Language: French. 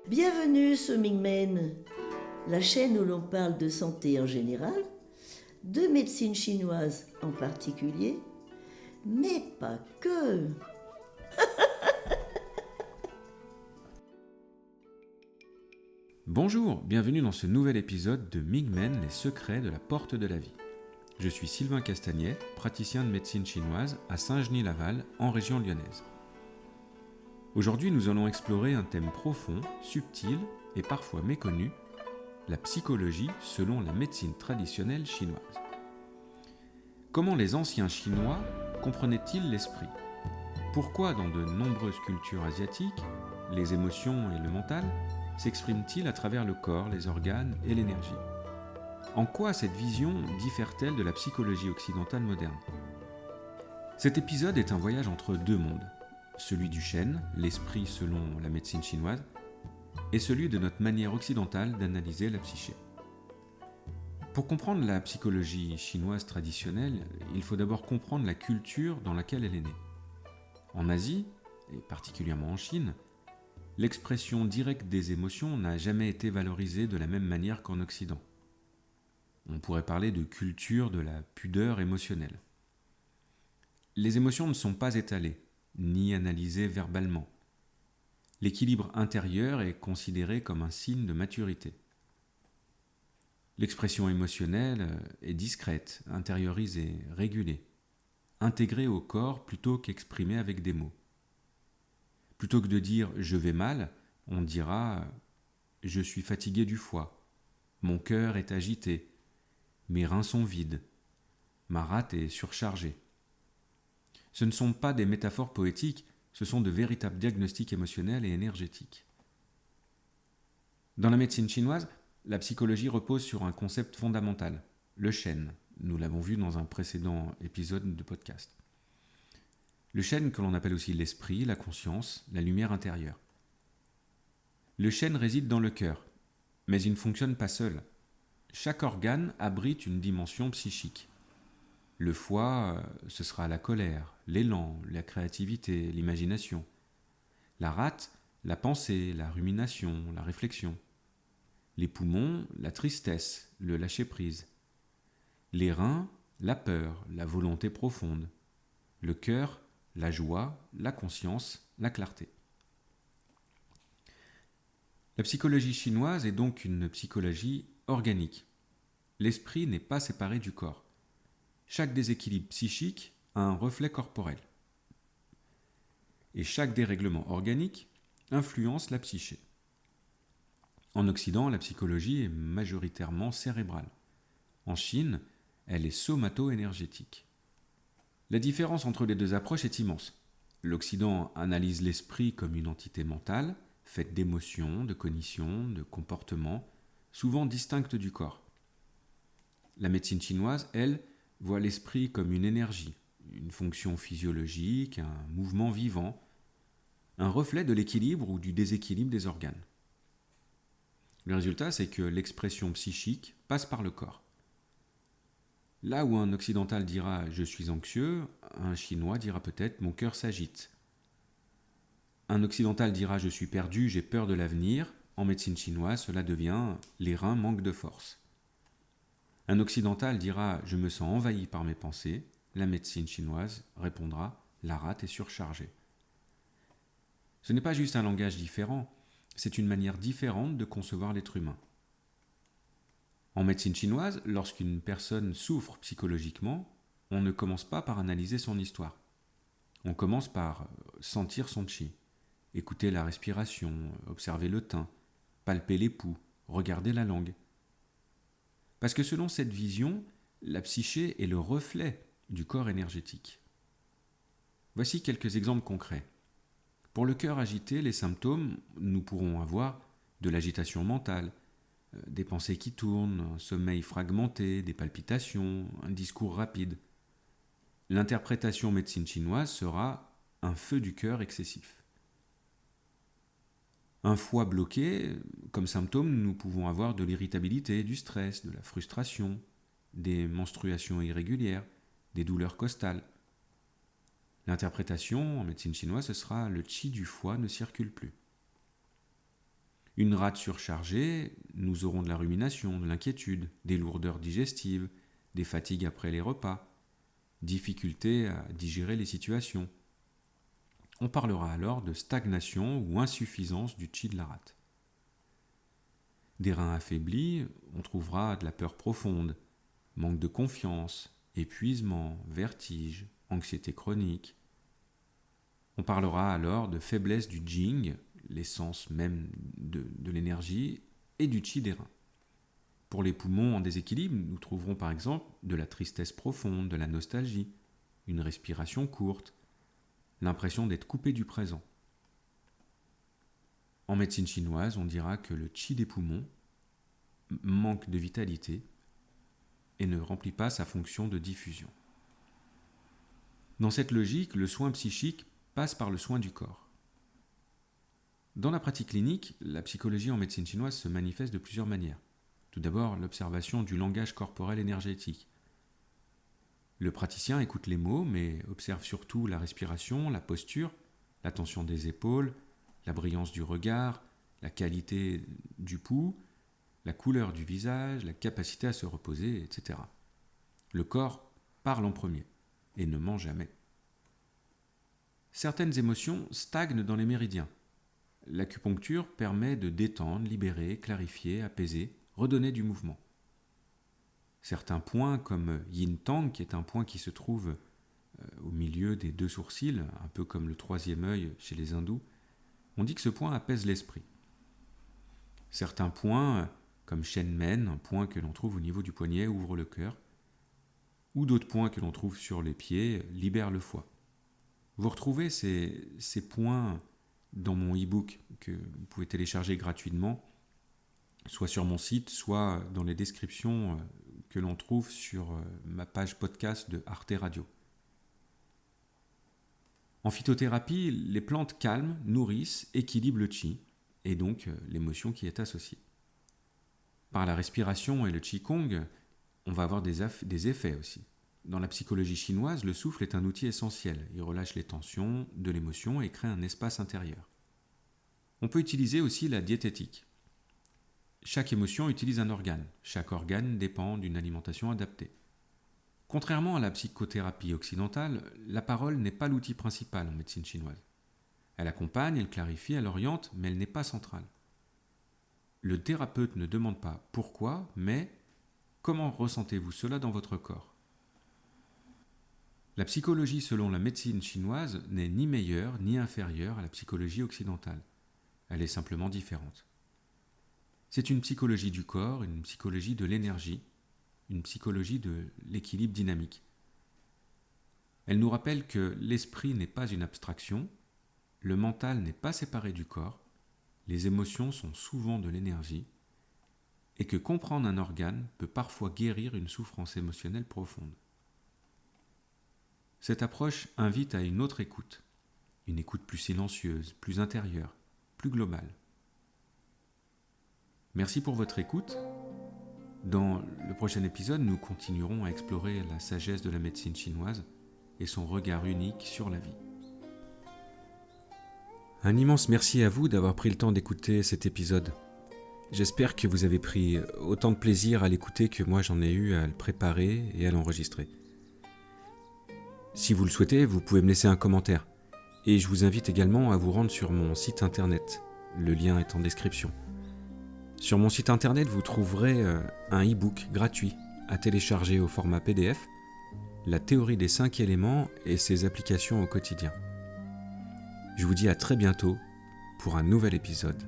Bienvenue sur Mingmen, la chaîne où l'on parle de santé en général, de médecine chinoise en particulier, mais pas que. Bonjour, bienvenue dans ce nouvel épisode de Mingmen, les secrets de la porte de la vie. Je suis Sylvain Castagnet, praticien de médecine chinoise à Saint-Genis-Laval, en région lyonnaise. Aujourd'hui, nous allons explorer un thème profond, subtil et parfois méconnu, la psychologie selon la médecine traditionnelle chinoise. Comment les anciens Chinois comprenaient-ils l'esprit ? Pourquoi dans de nombreuses cultures asiatiques, les émotions et le mental s'expriment-ils à travers le corps, les organes et l'énergie ? En quoi cette vision diffère-t-elle de la psychologie occidentale moderne ? Cet épisode est un voyage entre deux mondes, celui du Shen, l'esprit selon la médecine chinoise, et celui de notre manière occidentale d'analyser la psyché. Pour comprendre la psychologie chinoise traditionnelle, il faut d'abord comprendre la culture dans laquelle elle est née. En Asie, et particulièrement en Chine, l'expression directe des émotions n'a jamais été valorisée de la même manière qu'en Occident. On pourrait parler de culture de la pudeur émotionnelle. Les émotions ne sont pas étalées, ni analysées verbalement. L'équilibre intérieur est considéré comme un signe de maturité. L'expression émotionnelle est discrète, intériorisée, régulée, intégrée au corps plutôt qu'exprimée avec des mots. Plutôt que de dire « je vais mal », on dira « je suis fatigué du foie »,« mon cœur est agité »,« mes reins sont vides »,« ma rate est surchargée ». Ce ne sont pas des métaphores poétiques, ce sont de véritables diagnostics émotionnels et énergétiques. Dans la médecine chinoise, la psychologie repose sur un concept fondamental, le Shen. Nous l'avons vu dans un précédent épisode de podcast. Le Shen, que l'on appelle aussi l'esprit, la conscience, la lumière intérieure. Le Shen réside dans le cœur, mais il ne fonctionne pas seul. Chaque organe abrite une dimension psychique. Le foie, ce sera la colère, l'élan, la créativité, l'imagination. La rate, la pensée, la rumination, la réflexion. Les poumons, la tristesse, le lâcher-prise. Les reins, la peur, la volonté profonde. Le cœur, la joie, la conscience, la clarté. La psychologie chinoise est donc une psychologie organique. L'esprit n'est pas séparé du corps. Chaque déséquilibre psychique a un reflet corporel. Et chaque dérèglement organique influence la psyché. En Occident, la psychologie est majoritairement cérébrale. En Chine, elle est somato-énergétique. La différence entre les deux approches est immense. L'Occident analyse l'esprit comme une entité mentale, faite d'émotions, de cognitions, de comportements, souvent distinctes du corps. La médecine chinoise, elle, voit l'esprit comme une énergie, une fonction physiologique, un mouvement vivant, un reflet de l'équilibre ou du déséquilibre des organes. Le résultat, c'est que l'expression psychique passe par le corps. Là où un occidental dira « je suis anxieux », un chinois dira peut-être « mon cœur s'agite ». Un occidental dira « je suis perdu, j'ai peur de l'avenir ». En médecine chinoise, cela devient « les reins manquent de force ». Un occidental dira « je me sens envahi par mes pensées ». La médecine chinoise répondra « la rate est surchargée ». Ce n'est pas juste un langage différent, c'est une manière différente de concevoir l'être humain. En médecine chinoise, lorsqu'une personne souffre psychologiquement, on ne commence pas par analyser son histoire. On commence par sentir son qi, écouter la respiration, observer le teint, palper les pouls, regarder la langue. Parce que selon cette vision, la psyché est le reflet du corps énergétique. Voici quelques exemples concrets. Pour le cœur agité, les symptômes, nous pourrons avoir de l'agitation mentale, des pensées qui tournent, un sommeil fragmenté, des palpitations, un discours rapide. L'interprétation médecine chinoise sera un feu du cœur excessif. Un foie bloqué, comme symptôme, nous pouvons avoir de l'irritabilité, du stress, de la frustration, des menstruations irrégulières, des douleurs costales. L'interprétation en médecine chinoise, ce sera le qi du foie ne circule plus. Une rate surchargée, nous aurons de la rumination, de l'inquiétude, des lourdeurs digestives, des fatigues après les repas, difficulté à digérer les situations. On parlera alors de stagnation ou insuffisance du chi de la rate. Des reins affaiblis, on trouvera de la peur profonde, manque de confiance, épuisement, vertige, anxiété chronique. On parlera alors de faiblesse du jing, l'essence même de l'énergie, et du chi des reins. Pour les poumons en déséquilibre, nous trouverons par exemple de la tristesse profonde, de la nostalgie, une respiration courte, l'impression d'être coupé du présent. En médecine chinoise, on dira que le chi des poumons manque de vitalité et ne remplit pas sa fonction de diffusion. Dans cette logique, le soin psychique passe par le soin du corps. Dans la pratique clinique, la psychologie en médecine chinoise se manifeste de plusieurs manières. Tout d'abord, l'observation du langage corporel énergétique. Le praticien écoute les mots, mais observe surtout la respiration, la posture, la tension des épaules, la brillance du regard, la qualité du pouls, la couleur du visage, la capacité à se reposer, etc. Le corps parle en premier et ne ment jamais. Certaines émotions stagnent dans les méridiens. L'acupuncture permet de détendre, libérer, clarifier, apaiser, redonner du mouvement. Certains points comme Yin Tang, qui est un point qui se trouve au milieu des deux sourcils, un peu comme le troisième œil chez les hindous, on dit que ce point apaise l'esprit. Certains points, comme Shen Men, un point que l'on trouve au niveau du poignet, ouvre le cœur, ou d'autres points que l'on trouve sur les pieds, libèrent le foie. Vous retrouvez ces points dans mon e-book que vous pouvez télécharger gratuitement, soit sur mon site, soit dans les descriptions que l'on trouve sur ma page podcast de Arte Radio. En phytothérapie, les plantes calment, nourrissent, équilibrent le chi, et donc l'émotion qui est associée. Par la respiration et le qigong, on va avoir des effets aussi. Dans la psychologie chinoise, le souffle est un outil essentiel. Il relâche les tensions de l'émotion et crée un espace intérieur. On peut utiliser aussi la diététique. Chaque émotion utilise un organe. Chaque organe dépend d'une alimentation adaptée. Contrairement à la psychothérapie occidentale, la parole n'est pas l'outil principal en médecine chinoise. Elle accompagne, elle clarifie, elle oriente, mais elle n'est pas centrale. Le thérapeute ne demande pas pourquoi, mais comment ressentez-vous cela dans votre corps ? La psychologie selon la médecine chinoise n'est ni meilleure ni inférieure à la psychologie occidentale. Elle est simplement différente. C'est une psychologie du corps, une psychologie de l'énergie, une psychologie de l'équilibre dynamique. Elle nous rappelle que l'esprit n'est pas une abstraction, le mental n'est pas séparé du corps, les émotions sont souvent de l'énergie, et que comprendre un organe peut parfois guérir une souffrance émotionnelle profonde. Cette approche invite à une autre écoute, une écoute plus silencieuse, plus intérieure, plus globale. Merci pour votre écoute. Dans le prochain épisode, nous continuerons à explorer la sagesse de la médecine chinoise et son regard unique sur la vie. Un immense merci à vous d'avoir pris le temps d'écouter cet épisode. J'espère que vous avez pris autant de plaisir à l'écouter que moi j'en ai eu à le préparer et à l'enregistrer. Si vous le souhaitez, vous pouvez me laisser un commentaire. Et je vous invite également à vous rendre sur mon site internet. Le lien est en description. Sur mon site internet, vous trouverez un e-book gratuit à télécharger au format PDF, la théorie des 5 éléments et ses applications au quotidien. Je vous dis à très bientôt pour un nouvel épisode